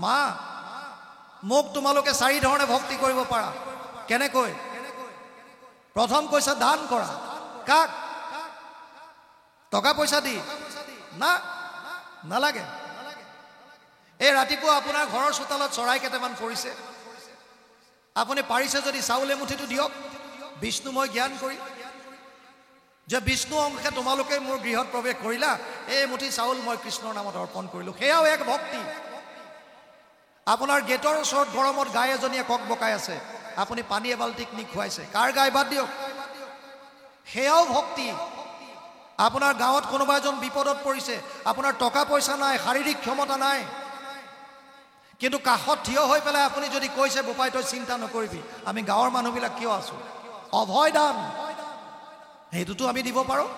মা মোক তোমালোকে চাৰি ধৰণে ভক্তি কৰিব পাৰা কেনেকৈ প্ৰথম কৈছে দান কৰা কাক টকা পইচা দি না নালাগে এই ৰাতিপুৱা আপোনাৰ ঘৰৰ চোতালত চৰাই কেইটামান পৰিছে আপুনি পাৰিছে যদি চাউল এমুঠিটো দিয়ক বিষ্ণুময় জ্ঞান কৰি যে বিষ্ণু অংশে তোমালোকে মোৰ গৃহত প্ৰৱেশ কৰিলা এই মুঠি চাউল মই কৃষ্ণৰ নামত অৰ্পণ কৰিলোঁ সেয়াও এক ভক্তি আপোনাৰ গেটৰ ওচৰত গৰমত গাই এজনীয়ে কক বকাই আছে আপুনি পানী এবাল্টিক নি খুৱাইছে কাৰ গাই বাদ দিয়ক সেয়াও ভক্তি আপোনাৰ গাঁৱত কোনোবা এজন বিপদত পৰিছে আপোনাৰ টকা পইচা নাই শাৰীৰিক ক্ষমতা নাই কিন্তু কাষত থিয় হৈ পেলাই আপুনি যদি কৈছে বোপাই তই চিন্তা নকৰিবি আমি গাঁৱৰ মানুহবিলাক কিয় আছো অভয় দান সেইটোতো আমি দিব পাৰোঁ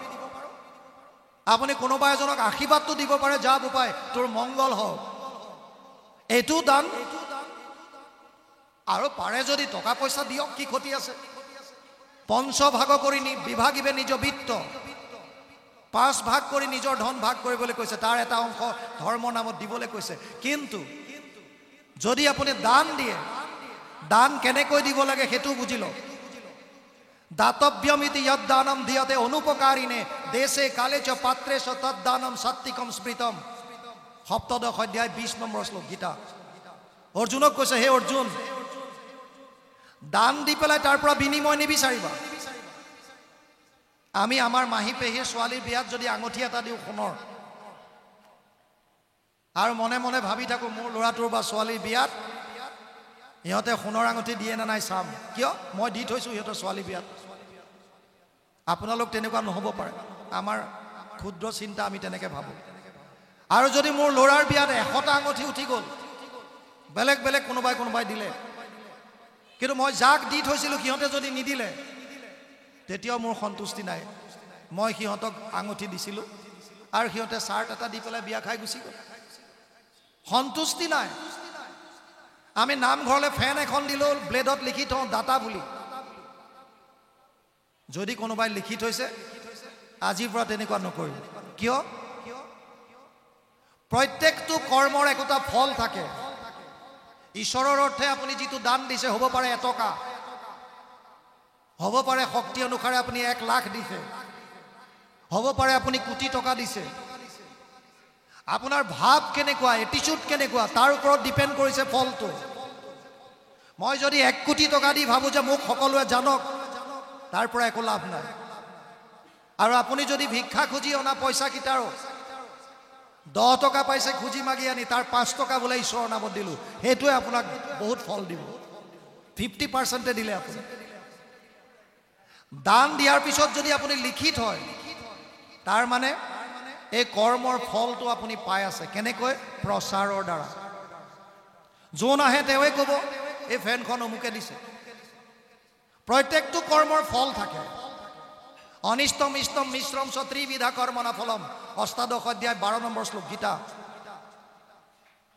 আপুনি কোনোবা এজনক আশীৰ্বাদটো দিব পাৰে যা বোপাই তোৰ মংগল হওক এইটো দান আৰু পাৰে যদি টকা পইচা দিয়ক কি ক্ষতি আছে পঞ্চভাগ কৰি বিভাগিবে নিজ বিত্ত 5 ভাগ কৰি নিজৰ ধন ভাগ কৰিবলৈ কৈছে তাৰ এটা অংশ ধৰ্মৰ নামত দিবলৈ কৈছে কিন্তু যদি আপুনি দান দিয়ে দান কেনেকৈ দিব লাগে সেইটো বুজি লওক দাতব্যমিতি যদ দানম দিয়তে অনুপকাৰিণে দেশে কালে চ পাত্ৰে চ তদ দানম সাত্বিকম স্মৃতম সপ্তদশ অধ্যায় 20 নম্বৰ শ্লোক গীতা অৰ্জুনক কৈছে হে অৰ্জুন দান দি পেলাই তাৰ পৰা বিনিময় নিবিচাৰিবা আমি আমাৰ মাহী পেহীৰ ছোৱালীৰ বিয়াত যদি আঙঠি এটা দিওঁ সোণৰ আৰু মনে মনে ভাবি থাকো মোৰ ল'ৰাটোৰ বা ছোৱালীৰ বিয়াত ইহঁতে সোণৰ আঙঠি দিয়ে না নাই চাম কিয় মই দি থৈছো ইহঁতৰ ছোৱালী বিয়াত আপোনালোক তেনেকুৱা নহ'ব পাৰে আমাৰ ক্ষুদ্ৰ চিন্তা আমি তেনেকে ভাবো আৰু যদি মোৰ ল'ৰাৰ বিয়াত 100টা আঙঠি উঠি গ'ল বেলেগ বেলেগ কোনোবাই দিলে কিন্তু মই যাক দি থৈছিলো সিহঁতে যদি নিদিলে তেতিয়াও মোৰ সন্তুষ্টি নাই মই সিহঁতক আঙঠি দিছিলো আৰু সিহঁতে চাৰ্ট এটা দি পেলাই বিয়া খাই গুচি গ'ল সন্তুষ্টি নাই আমি নামঘৰলৈ ফেন এখন দিলো ব্লেডত লিখি থওঁ দাতা বুলি যদি কোনোবাই লিখি থৈছে আজিৰ পৰা তেনেকুৱা নকৰিব কিয় প্ৰত্যেকটো কৰ্মৰ একোটা ফল থাকে ঈশ্বৰৰ অৰ্থে আপুনি যিটো দান দিছে হ'ব পাৰে 1 টকা হ'ব পাৰে শক্তি অনুসাৰে আপুনি 1 লাখ দিছে হ'ব পাৰে আপুনি কোটি টকা দিছে আপোনাৰ ভাৱ কেনেকুৱা এটিটিউড কেনেকুৱা তাৰ ওপৰত ডিপেন্ড কৰিছে ফলটো মই যদি 1 কোটি টকা দি ভাবো যে মোক সকলোৱে জানক তাৰ পৰা একো লাভ নাই আৰু আপুনি যদি ভিক্ষা খুজি অনা পইচা কিটাৰো 10 টকা পাইছে খুজি মাগি আনি তাৰ 5 টকা বোলে ঈশ্বৰৰ নামত দিলো হেতুৱে আপোনাক বহুত ফল দিব 50% দিলে আপুনি দান দিয়াৰ পিছত যদি আপুনি লিখি থয় তাৰ মানে এই কৰ্মৰ ফলটো আপুনি পাই আছে কেনেকৈ প্ৰচাৰৰ দ্বাৰা যোন আহে তেওঁৱে ক'ব এই ফেনখন অমুকে দিছে প্ৰত্যেকটো কৰ্মৰ ফল থাকে অনিষ্টম ইষ্টম মিশ্ৰম ত্ৰিবিধা কৰ্মনা ফলম অষ্টাদশ অধ্যায় 12 নম্বৰ শ্লোক গীতা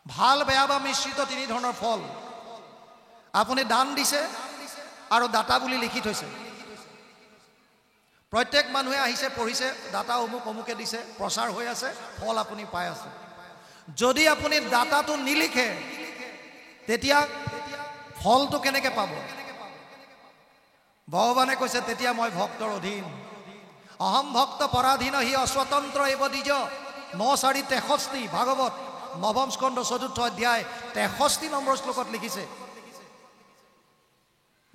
ভাল বেয়া বা মিশ্ৰিত 3 ধৰণৰ ফল আপুনি দান দিছে আৰু দাতা বুলি লিখি থৈছে প্ৰত্যেক মানুহে আহিছে পঢ়িছে দাতা অমুকে দিছে প্ৰচাৰ হৈ আছে ফল আপুনি পাই আছে যদি আপুনি দাতাটো নিলিখে তেতিয়া ফলটো কেনেকৈ পাব ভগৱানে কৈছে তেতিয়া মই ভক্তৰ অধীন অহম ভক্ত পৰাধীন হি অস্বতন্ত্ৰ এব দ্বিজ 9:63 ভাগৱত নৱম স্কন্ধ 4ৰ্থ অধ্যায় 63 নম্বৰ শ্লোকত লিখিছে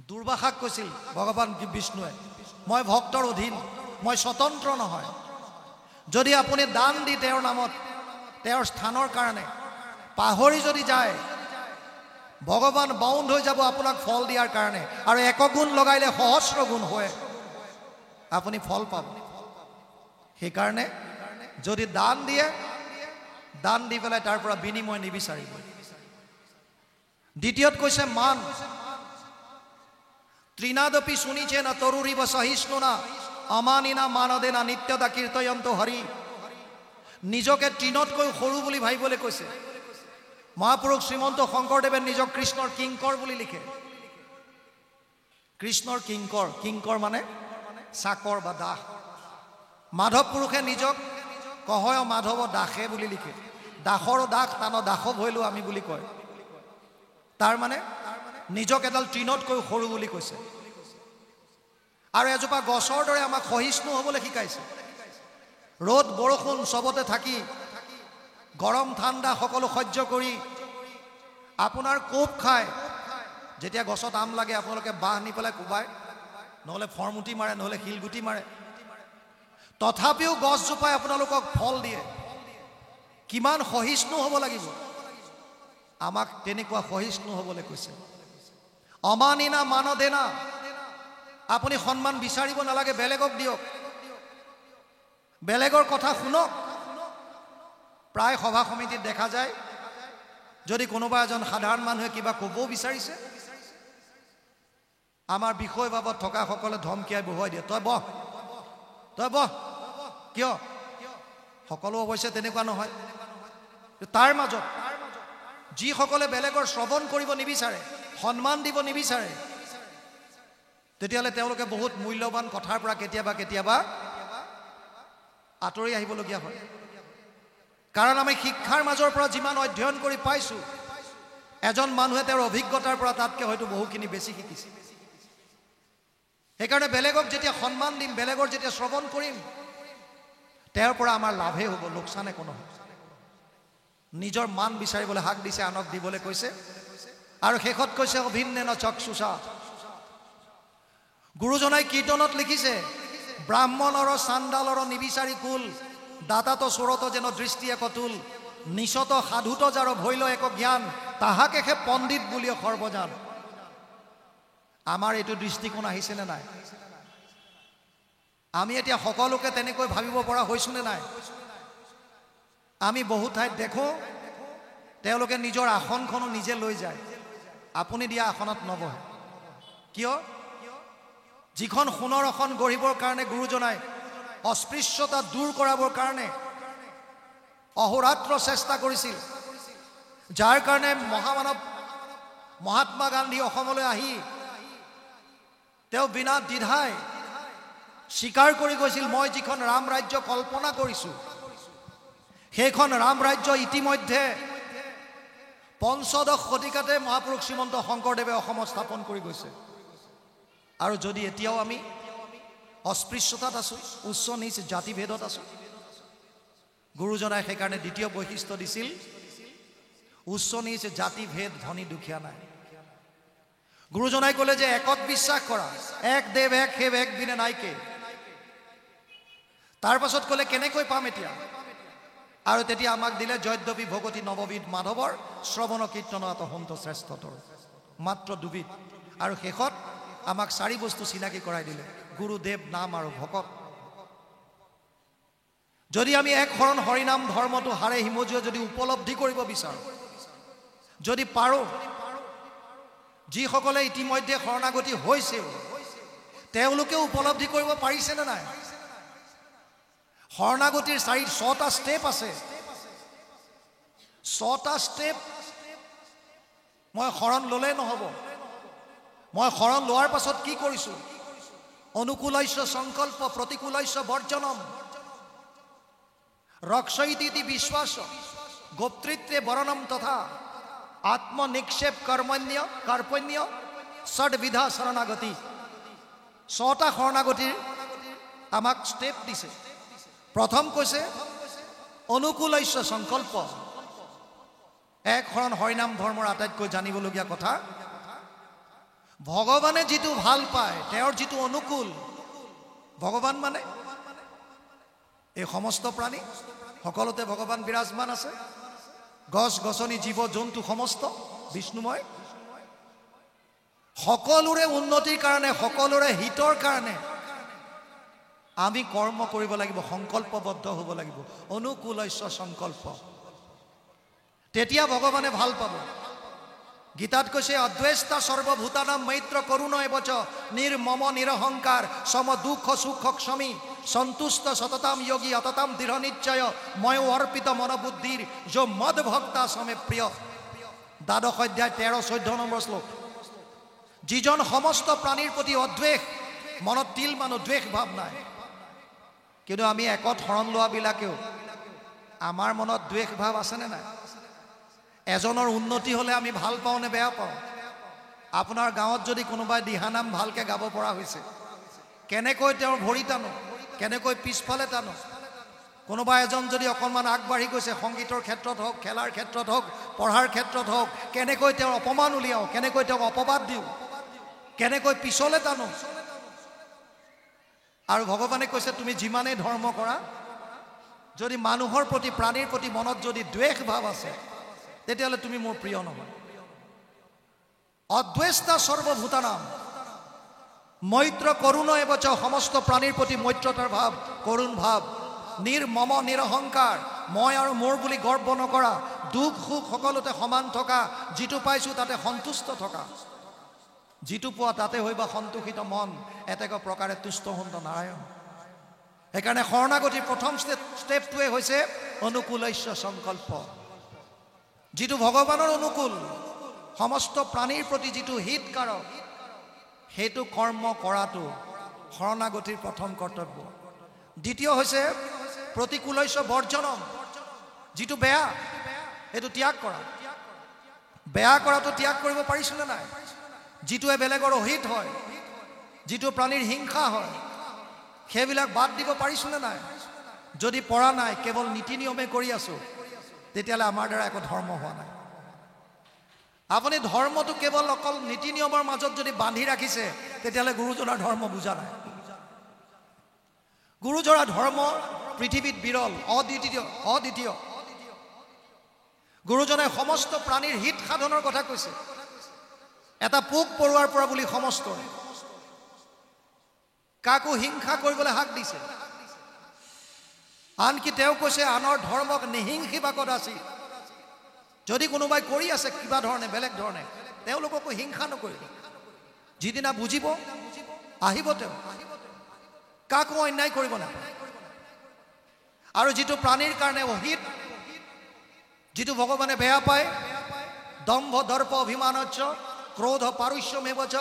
দুৰ্বাসাক কৈছিল ভগৱান বিষ্ণুৱে মই ভক্তৰ অধীন মই স্বতন্ত্ৰ নহয় যদি আপুনি দান দি তেওঁৰ নামত তেওঁৰ স্থানৰ কাৰণে পাহৰি যদি যায় ভগৱান বাউণ্ড হৈ যাব আপোনাক ফল দিয়াৰ কাৰণে আৰু 1 গুণ লগাইলে সহস্ৰ গুণ হয় আপুনি ফল পাব সেইকাৰণে যদি দান দিয়ে দান দি পেলাই তাৰ পৰা বিনিময় নিবিচাৰিব দ্বিতীয়ত কৈছে মান ত্ৰিনাদপি শুনিছে না তৰুৰিব সহিষ্ণুনা অমানিনা মানদেনা নিত্যদা কীৰ্তয়ন্ত হৰি নিজকে তৃণতকৈ সৰু বুলি ভাবিবলৈ কৈছে মহাপুৰুষ শ্ৰীমন্ত শংকৰদেৱে নিজক কৃষ্ণৰ কিংকৰ বুলি লিখে কৃষ্ণৰ কিংকৰ মানে চাকৰ বা দাস মাধৱ পুৰুষে নিজক কহয় মাধৱ দাসে বুলি লিখে দাসৰ দাস টান দাস ভৈলো আমি বুলি কয় তাৰ মানে নিজক এডাল তৃণতকৈ সৰু বুলি কৈছে আৰু এজোপা গছৰ দৰে আমাক সহিষ্ণু হ'বলৈ শিকাইছে ৰ'দ বৰষুণ সবতে থাকি গৰম ঠাণ্ডা সকলো সহ্য কৰি আপোনাৰ কোপ খায় যেতিয়া গছত আম লাগে আপোনালোকে বাঁহ নি পেলাই কোবায় নহ'লে ফৰমুটি মাৰে নহ'লে শিলগুটি মাৰে তথাপিও গছজোপাই আপোনালোকক ফল দিয়ে কিমান সহিষ্ণু হ'ব লাগিব আমাক তেনেকুৱা সহিষ্ণু হ'বলৈ কৈছে অমানিনা মানদেনা আপুনি সন্মান বিচাৰিব নালাগে বেলেগক দিয়ক বেলেগৰ কথা শুনক প্ৰায় সভা সমিতিত দেখা যায় যদি কোনোবা এজন সাধাৰণ মানুহে কিবা ক'ব বিচাৰিছে আমাৰ বিষয় বাবদ থকা সকলে ধমকিয়াই বহুৱাই দিয়ে তই বহ কিয় সকলো অৱশ্যে তেনেকুৱা নহয় তাৰ মাজত যিসকলে বেলেগৰ শ্ৰৱণ কৰিব নিবিচাৰে সন্মান দিব নিবিচাৰে তেতিয়াহ'লে তেওঁলোকে বহুত মূল্যৱান কথাৰ পৰা কেতিয়াবা আঁতৰি আহিবলগীয়া হয় কাৰণ আমি শিক্ষাৰ মাজৰ পৰা যিমান অধ্যয়ন কৰি পাইছোঁ এজন মানুহে তেওঁৰ অভিজ্ঞতাৰ পৰা তাতকৈ হয়তো বহুখিনি বেছি শিকিছে সেইকাৰণে বেলেগক যেতিয়া সন্মান দিম বেলেগৰ যেতিয়া শ্ৰৱণ কৰিম তেওঁৰ পৰা আমাৰ লাভেই হ'ব লোকচান একো নহয় নিজৰ মান বিচাৰিবলৈ হাক দিছে আনক দিবলৈ কৈছে আৰু শেষত কৈছে অভিন্নেন চক্ষুষা গুৰুজনাই কীৰ্তনত লিখিছে ব্ৰাহ্মণৰ চাণ্ডালৰ নিবিচাৰি কুল দাতাত চোৰত যেন দৃষ্টি এক তুল নিচত সাধুত যাৰ ভৈল এক জ্ঞান তাহাকে সে পণ্ডিত বুলিয়ে সৰ্বজান আমাৰ এইটো দৃষ্টিকোণ আহিছেনে নাই আমি এতিয়া সকলোকে তেনেকৈ ভাবিব পৰা হৈছোনে নাই আমি বহু ঠাইত দেখোঁ তেওঁলোকে নিজৰ আসনখনো নিজে লৈ যায় আপুনি দিয়া আসনত নবহে কিয় যিখন সোণৰ আসন গঢ়িবৰ কাৰণে গুৰুজনাই অস্পৃশ্যতা দূৰ কৰাবৰ কাৰণে অহোৰাত্ৰ চেষ্টা কৰিছিল যাৰ কাৰণে মহামানৱ মহাত্মা গান্ধী অসমলৈ আহি তেওঁ বিনা দ্বিধাই স্বীকাৰ কৰি গৈছিল মই যিখন ৰাম ৰাজ্য কল্পনা কৰিছোঁ সেইখন ৰাম ৰাজ্য ইতিমধ্যে পঞ্চদশ শতিকাতে মহাপুৰুষ শ্ৰীমন্ত শংকৰদেৱে অসমত স্থাপন কৰি গৈছে আৰু যদি এতিয়াও আমি অস্পৃশ্যতাত আছোঁ উচ্চ নিচ জাতিভেদত আছোঁ গুৰুজনাই সেইকাৰণে দ্বিতীয় বৈশিষ্ট্য দিছিল উচ্চ নিচ জাতিভেদ ধনী দুখীয়া নাই গুৰুজনাই ক'লে যে একত বিশ্বাস কৰা এক দেৱ এক সেৱ এক বিনে নাইকে তাৰ পাছত ক'লে কেনেকৈ পাম এতিয়া আৰু তেতিয়া আমাক দিলে জয়দ্যপি ভগৱতী নৱবিধ মাধৱৰ শ্ৰৱণ কীৰ্তনত সন্ত শ্ৰেষ্ঠতৰ মাত্ৰ দুবিধ আৰু শেষত আমাক চাৰি বস্তু চিনাকি কৰাই দিলে গুৰুদেৱ নাম আৰু ভকত যদি আমি এক শৰণ হৰিনাম ধৰ্মটো হাৰে হিমজুৱে যদি উপলব্ধি কৰিব বিচাৰোঁ যদি পাৰোঁ যিসকলে ইতিমধ্যে শৰণাগতি হৈছেও তেওঁলোকে উপলব্ধি কৰিব পাৰিছেনে নাই শৰণাগতিৰ ছটা ষ্টেপ আছে ছটা ষ্টেপ মই শৰণ ল'লে নহ'ব মই শৰণ লোৱাৰ পাছত কি কৰিছোঁ অনুকূলস্য সংকল্প প্ৰতিকূলস্য বৰ্জনম ৰক্ষয়িতি বিশ্বাস গোপ্তৃত্বে বৰণম তথা আত্মনিক্ষেপ কৰ্পণ্য ষডবিধা শৰণাগতি ছটা শৰণাগতিৰ আমাক ষ্টেপ দিছে প্ৰথম কৈছে অনুকূলস্য সংকল্প এক শৰণ হৰিনাম ধৰ্মৰ আটাইতকৈ জানিবলগীয়া কথা ভগৱানে যিটো ভাল পায় তেওঁৰ যিটো অনুকূল ভগৱান মানে এই সমস্ত প্ৰাণী সকলোতে ভগৱান বিৰাজমান আছে গছ গছনি জীৱ জন্তু সমস্ত বিষ্ণুময় সকলোৰে উন্নতিৰ কাৰণে সকলোৰে হিতৰ কাৰণে আমি কৰ্ম কৰিব লাগিব সংকল্পবদ্ধ হ'ব লাগিব অনুকূলস্য সংকল্প তেতিয়া ভগৱানে ভাল পাব গীতাত কৈছে অদ্বেষ্টা সৰ্বভূতানাম মৈত্ৰ করুণ এবচ নির্মম নিরহংকার সম দুঃখ সুখ ক্ষমী সন্তুষ্ট সততাম যোগী অততাম দৃঢ় নিশ্চয় ময় অর্পিত মনোবুদ্ধির যো মদ ভক্তা সমে প্রিয় দ্বাদশ অধ্যায় 13-14 নম্বৰ শ্লোক যিজন সমস্ত প্ৰাণীৰ প্ৰতি অদ্বেষ মনত তিল মানুহ দ্বেষ ভাৱ নাই কিন্তু আমি একত শৰণ লোৱাবিলাকেও আমাৰ মনত দ্বেষ ভাৱ আছেনে নাই? এজনৰ উন্নতি হ'লে আমি ভাল পাওঁ নে বেয়া পাওঁ? আপোনাৰ গাঁৱত যদি কোনোবাই দিহানাম ভালকৈ গাব পৰা হৈছে, কেনেকৈ তেওঁৰ ভৰি টানো, কেনেকৈ পিছফালে টানো? কোনোবা এজন যদি অকণমান আগবাঢ়ি গৈছে, সংগীতৰ ক্ষেত্ৰত হওক, খেলাৰ ক্ষেত্ৰত হওক, পঢ়াৰ ক্ষেত্ৰত হওক, কেনেকৈ তেওঁৰ অপমান উলিয়াওঁ, কেনেকৈ তেওঁক অপবাদ দিওঁ, কেনেকৈ পিছলৈ টানো? আৰু ভগৱানে কৈছে তুমি যিমানেই ধৰ্ম কৰা, যদি মানুহৰ প্ৰতি, প্ৰাণীৰ প্ৰতি মনত যদি দ্বেষ ভাৱ আছে, তেতিয়াহ'লে তুমি মোৰ প্ৰিয় নহয়। অদ্বেষ্টা সৰ্বভূতানাম মৈত্ৰ কৰুণ এবচ, সমস্ত প্ৰাণীৰ প্ৰতি মৈত্ৰতাৰ ভাৱ, কৰুণ ভাৱ, নিৰ্মম নিৰহংকাৰ, মই আৰু মোৰ বুলি গৰ্ব নকৰা, দুখ সুখ সকলোতে সমান থকা, যিটো পাইছোঁ তাতে সন্তুষ্ট থকা, যিটো পোৱা তাতে হৈবা সন্তোষিত মন, এতেক প্ৰকাৰে তুষ্ট হন্ত নাৰায়ণ। সেইকাৰণে শৰণাগতিৰ প্ৰথম ষ্টেপটোৱে হৈছে অনুকূলস্য সংকল্প, যিটো ভগৱানৰ অনুকূল, সমস্ত প্ৰাণীৰ প্ৰতি যিটো হিতকাৰক, সেইটো কৰ্ম কৰাটো শৰণাগতিৰ প্ৰথম কৰ্তব্য। দ্বিতীয় হৈছে প্ৰতিকূলস্য বৰ্জনম, যিটো বেয়া সেইটো ত্যাগ কৰা। বেয়া কৰাটো ত্যাগ কৰিব পাৰিছোনে নাই? যিটোৱে বেলেগৰ অহিত হয়, যিটো প্ৰাণীৰ হিংসা হয়, সেইবিলাক বাদ দিব পাৰিছোনে নাই? যদি পৰা নাই, কেৱল নীতি নিয়মে কৰি আছোঁ, তেতিয়াহ'লে আমাৰ দ্বাৰা একো ধৰ্ম হোৱা নাই। আপুনি ধৰ্মটো কেৱল অকল নীতি নিয়মৰ মাজত যদি বান্ধি ৰাখিছে, তেতিয়াহ'লে গুৰুজনাৰ ধৰ্ম বুজা নাই। গুৰুজনাৰ ধৰ্ম পৃথিৱীত বিৰল, অদ্বিতীয়। গুৰুজনে সমস্ত প্ৰাণীৰ হিত সাধনৰ কথা কৈছে, এটা পোক পৰুৱাৰ পৰা বুলি সমস্ত, কাকো হিংসা কৰিবলৈ হাক দিছে। আনকি তেওঁ কৈছে আনৰ ধৰ্মক নিহিংসিবা কদাচি, যদি কোনোবাই কৰি আছে কিবা ধৰণে, বেলেগ ধৰণে, তেওঁলোককো হিংসা নকৰিব। যিদিনা বুজিব আহিব, তেওঁ কাকো অন্যায় কৰিব নাপায়। আৰু যিটো প্ৰাণীৰ কাৰণে অহিত, যিটো ভগৱানে বেয়া পায়, দম্ভ দৰ্প অভিমানচ্য ক্ৰোধ পাৰুষ্যমেবচ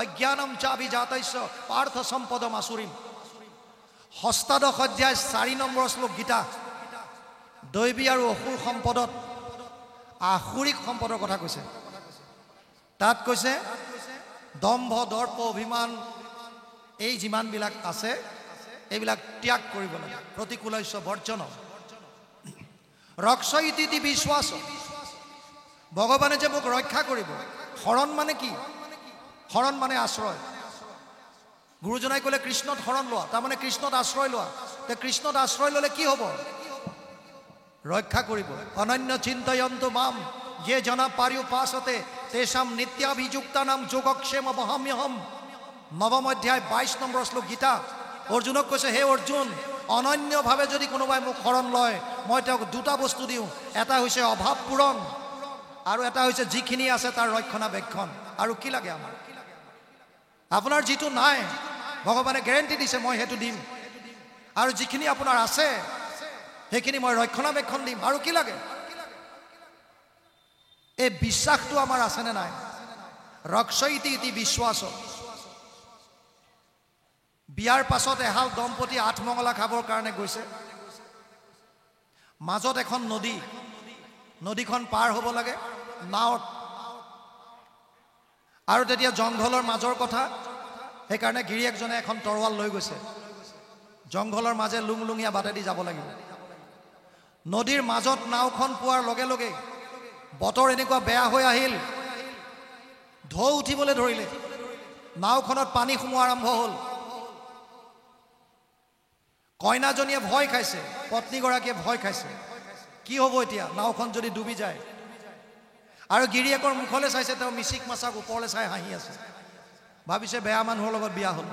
অজ্ঞানম চাভিজাতস্য পাৰ্থ সম্পদম আসুৰিম। ষষ্ঠাদশ অধ্যায় 4 নম্বৰ শ্লোক গীতা, দৈৱী আৰু অসুৰ সম্পদত আসুৰিক সম্পদৰ কথা কৈছে। তাত কৈছে দম্ভ দৰ্প অভিমান, এই যিমানবিলাক আছে এইবিলাক ত্যাগ কৰিব লাগে। প্ৰতিকূলস্য বৰ্জনম ৰক্ষ ইতি বিশ্বাস, ভগৱানে যে মোক ৰক্ষা কৰিব। শৰণ মানে কি? শৰণ মানে আশ্ৰয়। গুৰুজনাই ক'লে কৃষ্ণত শৰণ লোৱা, তাৰমানে কৃষ্ণত আশ্ৰয় লোৱা। তে কৃষ্ণত আশ্ৰয় ল'লে কি হ'ব? ৰক্ষা কৰিব। অনন্য চিন্তয়ন্তু মাম ये जना पार्युपासते तेषाम नित्याभियुक्तानाम যোগক্ষেম বহাম্যহম। নৱম অধ্যায় 22 নম্বৰ শ্লোক গীতা। অৰ্জুনক কৈছে, হে অৰ্জুন, অনন্যভাৱে যদি কোনোবাই মোক শৰণ লয়, মই তেওঁক দুটা বস্তু দিওঁ। এটা হৈছে অভাৱ পূৰণ, আৰু এটা হৈছে যিখিনি আছে তাৰ ৰক্ষণাবেক্ষণ। আৰু কি লাগে আমাৰ? আপোনাৰ যিটো নাই ভগৱানে গ্যাৰেণ্টি দিছে মই সেইটো দিম, আৰু যিখিনি আপোনাৰ আছে সেইখিনি মই ৰক্ষণাবেক্ষণ দিম। আৰু কি লাগে? এই বিশ্বাসটো আমাৰ আছেনে নাই? ৰক্ষইতি ইতি বিশ্বাস। বিয়াৰ পাছত এহাল দম্পতি আঠমঙলা খাবৰ কাৰণে গৈছে। মাজত এখন নদী, নদীখন পাৰ হ'ব লাগে নাৱত, আৰু তেতিয়া জংঘলৰ মাজৰ কথা, সেইকাৰণে গিৰিয়েকজনে এখন তৰোৱাল লৈ গৈছে। জংঘলৰ মাজে লুংলুঙীয়া বাটেদি যাব লাগিব। নদীৰ মাজত নাওখন পোৱাৰ লগে লগে বতৰ এনেকুৱা বেয়া হৈ আহিল, ঢৌ উঠিবলৈ ধৰিলে, নাওখনত পানী সোমোৱা আৰম্ভ হ'ল। কইনাজনীয়ে ভয় খাইছে, পত্নীগৰাকীয়ে ভয় খাইছে, কি হ'ব এতিয়া নাওখন যদি ডুবি যায়। আৰু গিৰিয়েকৰ মুখলৈ চাইছে, তেওঁ মিচিক মাছাক ওপৰলৈ চাই হাঁহি আছে। ভাবিছে বেয়া মানুহৰ লগত বিয়া হ'ল,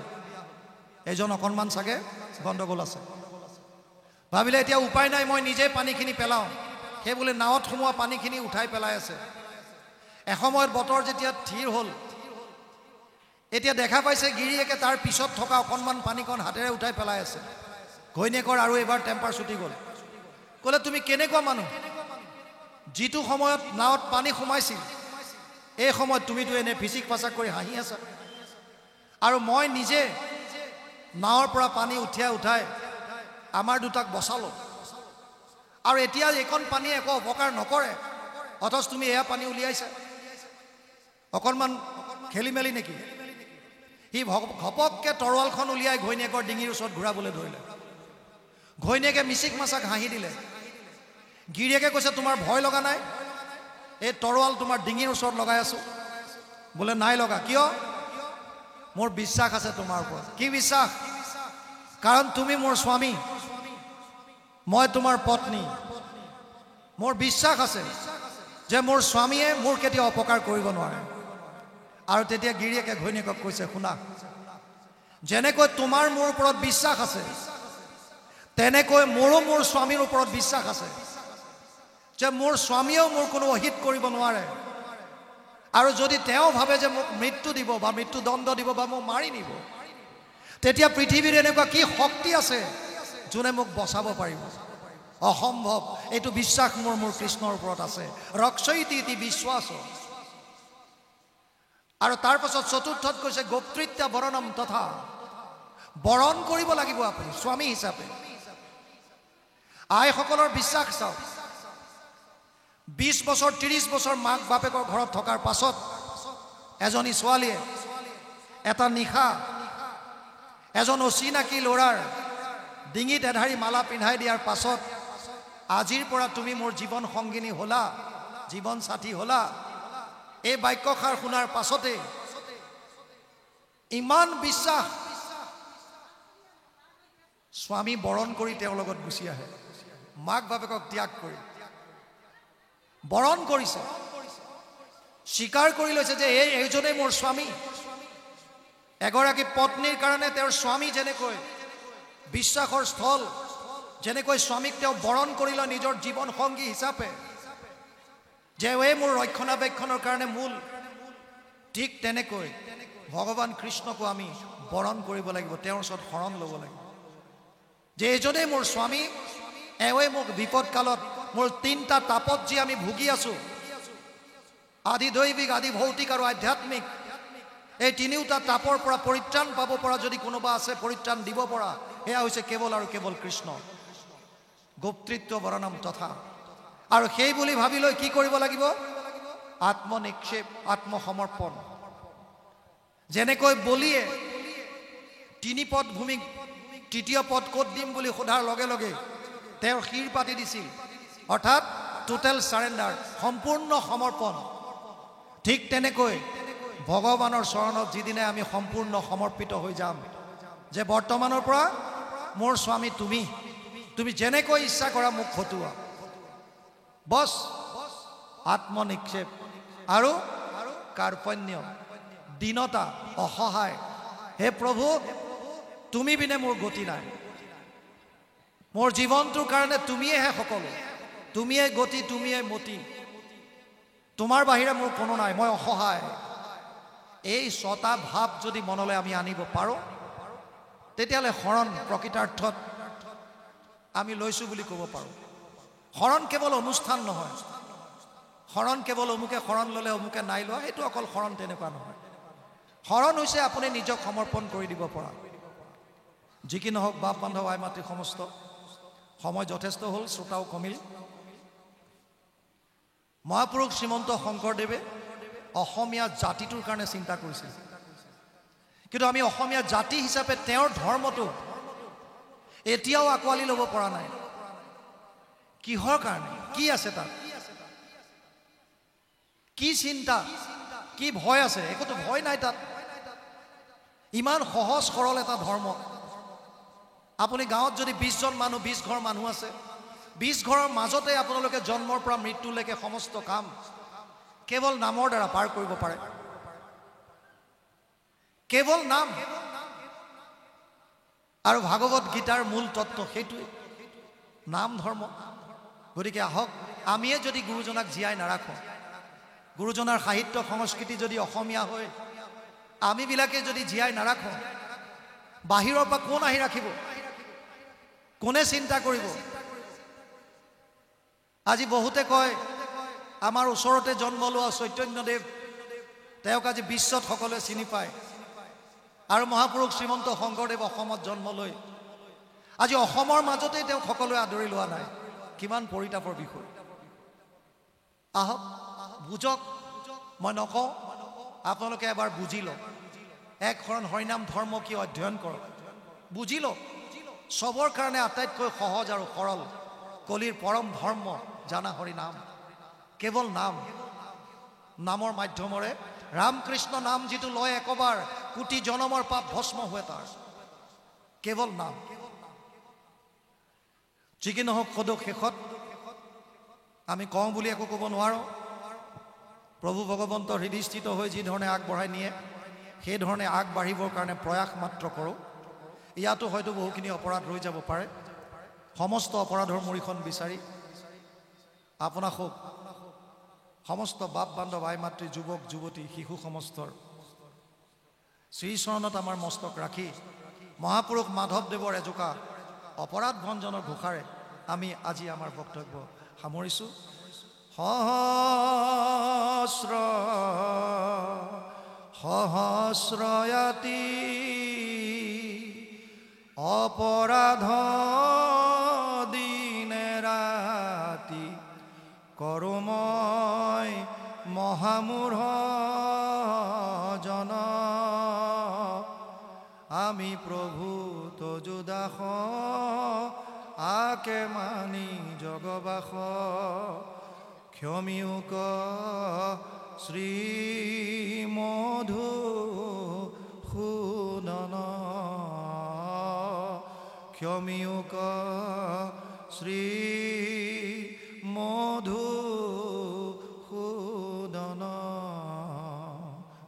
এইজন অকণমান চাগে গণ্ডগোল আছে। ভাবিলে এতিয়া উপায় নাই, মই নিজে পানীখিনি পেলাওঁ। সেই বোলে নাৱত সোমোৱা পানীখিনি উঠাই পেলাই আছে। এসময়ত বতৰ যেতিয়া থিৰ হ'ল, এতিয়া দেখা পাইছে গিৰিয়েকে তাৰ পিছত থকা অকণমান পানীকণ হাতেৰে উঠাই পেলাই আছে। ঘৈণীয়েকৰ আৰু এবাৰ টেম্পাৰ ছুটি গ'ল। ক'লে তুমি কেনেকুৱা মানুহ, যিটো সময়ত নাৱত পানী সোমাইছিল এই সময়ত তুমিতো এনে ফিচিক ফাচাক কৰি হাঁহি আছা, আৰু মই নিজে নাৱৰ পৰা পানী উঠাই আমাৰ দুটাক বচালোঁ। আৰু এতিয়া এইখন পানীয়ে একো অপকাৰ নকৰে, অথচ তুমি এয়া পানী উলিয়াইছা। অকণমান খেলি মেলি নেকি? সি ঘপককৈ তৰোৱালখন উলিয়াই ঘৈণীয়েকৰ ডিঙিৰ ওচৰত ঘূৰাবলৈ ধৰিলে। ঘৈণীয়েকে মিচিক মাছাক হাঁহি দিলে। গিৰিয়েকে কৈছে, তোমাৰ ভয় লগা নাই? এই তৰোৱাল তোমাৰ ডিঙিৰ ওচৰত লগাই আছো। বোলে নাই লগা। কিয়? মোৰ বিশ্বাস আছে তোমাৰ ওপৰত। কি বিশ্বাস? কাৰণ তুমি মোৰ স্বামী, মই তোমাৰ পত্নী। মোৰ বিশ্বাস আছে যে মোৰ স্বামীয়ে মোৰ কেতিয়াও অপকাৰ কৰিব নোৱাৰে। আৰু তেতিয়া গিৰিয়েকে ঘৈণীয়েকক কৈছে, শুনা, যেনেকৈ তোমাৰ মোৰ ওপৰত বিশ্বাস আছে, তেনেকৈ মোৰো মোৰ স্বামীৰ ওপৰত বিশ্বাস আছে যে মোৰ স্বামীয়েও মোৰ কোনো অহিত কৰিব নোৱাৰে। আৰু যদি তেওঁ ভাবে যে মোক মৃত্যু দিব বা মৃত্যুদণ্ড দিব বা মোক মাৰি নিব, তেতিয়া পৃথিৱীৰ এনেকুৱা কি শক্তি আছে যোনে মোক বচাব পাৰিব? অসম্ভৱ। এইটো বিশ্বাস মোৰ কৃষ্ণৰ ওপৰত আছে। ৰক্ষয়িতি ইতি বিশ্বাস। আৰু তাৰ পাছত চতুৰ্থত কৈছে, গোপ্তৃত্য বৰণম তথা। বৰণ কৰিব লাগিব আপুনি স্বামী হিচাপে। আইসকলৰ বিশ্বাস চাওক, 20 বছৰ 30 বছৰ মাক বাপেকৰ ঘৰত থকাৰ পাছত এজনী ছোৱালীয়ে এটা নিশা এজন অচিনাকি ল'ৰাৰ ডিঙিত এধাৰি মালা পিন্ধাই দিয়াৰ পাছত, আজিৰ পৰা তুমি মোৰ জীৱন সংগিনী হ'লা, জীৱন সাথী হ'লা, এই বাক্যষাৰ শুনাৰ পাছতে ইমান বিশ্বাস, স্বামী বৰণ কৰি তেওঁৰ লগত গুচি আহে। মাক বাপেকক ত্যাগ কৰি বৰণ কৰিছে, স্বীকাৰ কৰি লৈছে যে এইজনেই মোৰ স্বামী। এগৰাকী পত্নীৰ কাৰণে তেওঁৰ স্বামী যেনেকৈ বিশ্বাসৰ স্থল, যেনেকৈ স্বামীক তেওঁ বৰণ কৰি লয় নিজৰ জীৱন সংগী হিচাপে, যে এই মোৰ ৰক্ষণাবেক্ষণৰ কাৰণে মূল, ঠিক তেনেকৈ ভগৱান কৃষ্ণকো আমি বৰণ কৰিব লাগিব, তেওঁৰ ওচৰত শৰণ ল'ব লাগিব যে এইজনেই মোৰ স্বামী, এওঁৱে মোক বিপদ কালত মোৰ 3টা তাপত যি আমি ভুগি আছো, আদি দৈবিক, আদি ভৌতিক আৰু আধ্যাত্মিক, এই 3টা তাপৰ পৰা পৰিত্ৰাণ পাব পৰা যদি কোনোবা আছে, পৰিত্ৰাণ দিব পৰা, এয়া হৈছে কেৱল আৰু কেৱল কৃষ্ণ। গোপ্তৃত্ব বৰণম তথা। আৰু সেই বুলি ভাবি লৈ কি কৰিব লাগিব? আত্মনিক্ষেপ, আত্মসমৰ্পণ। যেনেকৈ বলিয়ে 3 পদ ভূমিক 3য় পদ ক'ত দিম বুলি সোধাৰ লগে লগে তেওঁৰ শিৰ পাতি দিছিল, অৰ্থাৎ টোটেল চাৰেণ্ডাৰ, সম্পূৰ্ণ সমৰ্পণ। ঠিক তেনেকৈ ভগৱানৰ চৰণত যিদিনে আমি সম্পূৰ্ণ সমৰ্পিত হৈ যাম, যে বৰ্তমানৰ পৰা মোৰ স্বামী তুমি যেনেকৈ ইচ্ছা কৰা মোক খটুৱা, বছ। আত্মনিক্ষেপ আৰু কাৰ্পণ্য, দীনতা, অসহায়। হে প্ৰভু, তুমি বিনে মোৰ গতি নাই। মোৰ জীৱনটোৰ কাৰণে তুমিয়েহে সকলো, তুমিয়ে গতি, তুমিয়ে মতি, তোমাৰ বাহিৰে মোৰ কোনো নাই, মই অসহায়। এই 6টা ভাৱ যদি মনলৈ আমি আনিব পাৰোঁ, তেতিয়াহ'লে শৰণ প্ৰকৃতাৰ্থত আমি লৈছোঁ বুলি ক'ব পাৰোঁ। শৰণ কেৱল অনুষ্ঠান নহয়, শৰণ কেৱল অমুকে শৰণ ল'লে অমুকে নাই লোৱা, এইটো অকল শৰণ তেনেকুৱা নহয়। শৰণ হৈছে আপুনি নিজক সমৰ্পণ কৰি দিব পৰা। যি কি নহওক, বাপ বান্ধৱ আই মাতৃ সমস্ত, সময় যথেষ্ট হ'ল, শ্ৰোতাও কমিল। মহাপুৰুষ শ্ৰীমন্ত শংকৰদেৱে অসমীয়া জাতিটোৰ কাৰণে চিন্তা কৰিছিল, কিন্তু আমি অসমীয়া জাতি হিচাপে তেওঁৰ ধৰ্মটো এতিয়াও আঁকোৱালি ল'ব পৰা নাই। কিহৰ কাৰণে? কি আছে তাত? কি চিন্তা, কি ভয় আছে? একোতো ভয় নাই তাত। ইমান সহজ সৰল এটা ধৰ্ম। আপুনি গাঁৱত যদি 20 জন মানুহ, 20 ঘৰ মানুহ আছে, 20 ঘৰৰ মাজতে আপোনালোকে জন্মৰ পৰা মৃত্যুলৈকে সমস্ত কাম কেৱল নামৰ দ্বাৰা পাৰ কৰিব পাৰে। কেৱল নাম। আৰু ভাগৱত গীতাৰ মূল তত্ত্ব সেইটোৱে, নাম ধৰ্ম। গতিকে আহক, আমিয়ে যদি গুৰুজনাক জীয়াই নাৰাখোঁ, গুৰুজনাৰ সাহিত্য সংস্কৃতি যদি অসমীয়া হয় আমিবিলাকে যদি জীয়াই নাৰাখোঁ, বাহিৰৰ পৰা কোন আহি ৰাখিব? কোনে চিন্তা কৰিব? আজি বহুতে কয় আমাৰ ওচৰতে জন্ম লোৱা চৈতন্যদেৱ, তেওঁক আজি বিশ্বত সকলোৱে চিনি পায়। আৰু মহাপুৰুষ শ্ৰীমন্ত শংকৰদেৱ অসমত জন্ম লৈ আজি অসমৰ মাজতেই তেওঁক সকলোৱে আদৰি লোৱা নাই। কিমান পৰিতাপৰ বিষয়। আহক বুজক, মই নকওঁ, আপোনালোকে এবাৰ বুজি লওক। এক শৰণ হৰিনাম ধৰ্ম কি অধ্যয়ন কৰক, বুজি লওক। চবৰ কাৰণে আটাইতকৈ সহজ আৰু সৰল কলিৰ পৰম ধৰ্ম জানা হৰি নাম। কেৱল নাম, নামৰ মাধ্যমৰে ৰামকৃষ্ণ নাম যিটো লয় একবাৰ, কোটি জনমৰ পাপ ভস্ম হয় তাৰ। কেৱল নাম। যি কি নহওক সদৌ শেষত আমি কওঁ বুলি একো ক'ব নোৱাৰোঁ। প্ৰভু ভগৱন্ত হৃদয়স্থিত হৈ যি ধৰণে আগবঢ়াই নিয়ে সেই ধৰণে আগবাঢ়িবৰ কাৰণে প্ৰয়াস মাত্ৰ কৰোঁ। ইয়াতো হয়তো বহুখিনি অপৰাধ ৰৈ যাব পাৰে। সমস্ত অপৰাধৰ মূৰিখন বিচাৰি আপোনাসক সমস্ত বাপ বান্ধৱ আই মাতৃ যুৱক যুৱতী শিশু সমস্তৰ শ্ৰীচৰণত আমাৰ মস্তক ৰাখি মহাপুৰুষ মাধৱদেৱৰ এজোকা অপৰাধ ভঞ্জনৰ ঘোষাৰে আমি আজি আমাৰ বক্তব্য সামৰিছোঁ। সহস্ৰ সহস্ৰয়াতি অপৰাধ দিনে ৰাতি কৰোঁ মই মহামূঢ় জন। আমি প্ৰভু তজুদাস আকে মানি জগবাস। ক্ষমিউক শ্ৰী মধুসূদন। ক্ষমিউক শ্ৰী মধুসূদন।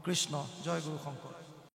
কৃষ্ণ জয় গুৰু শংকৰ।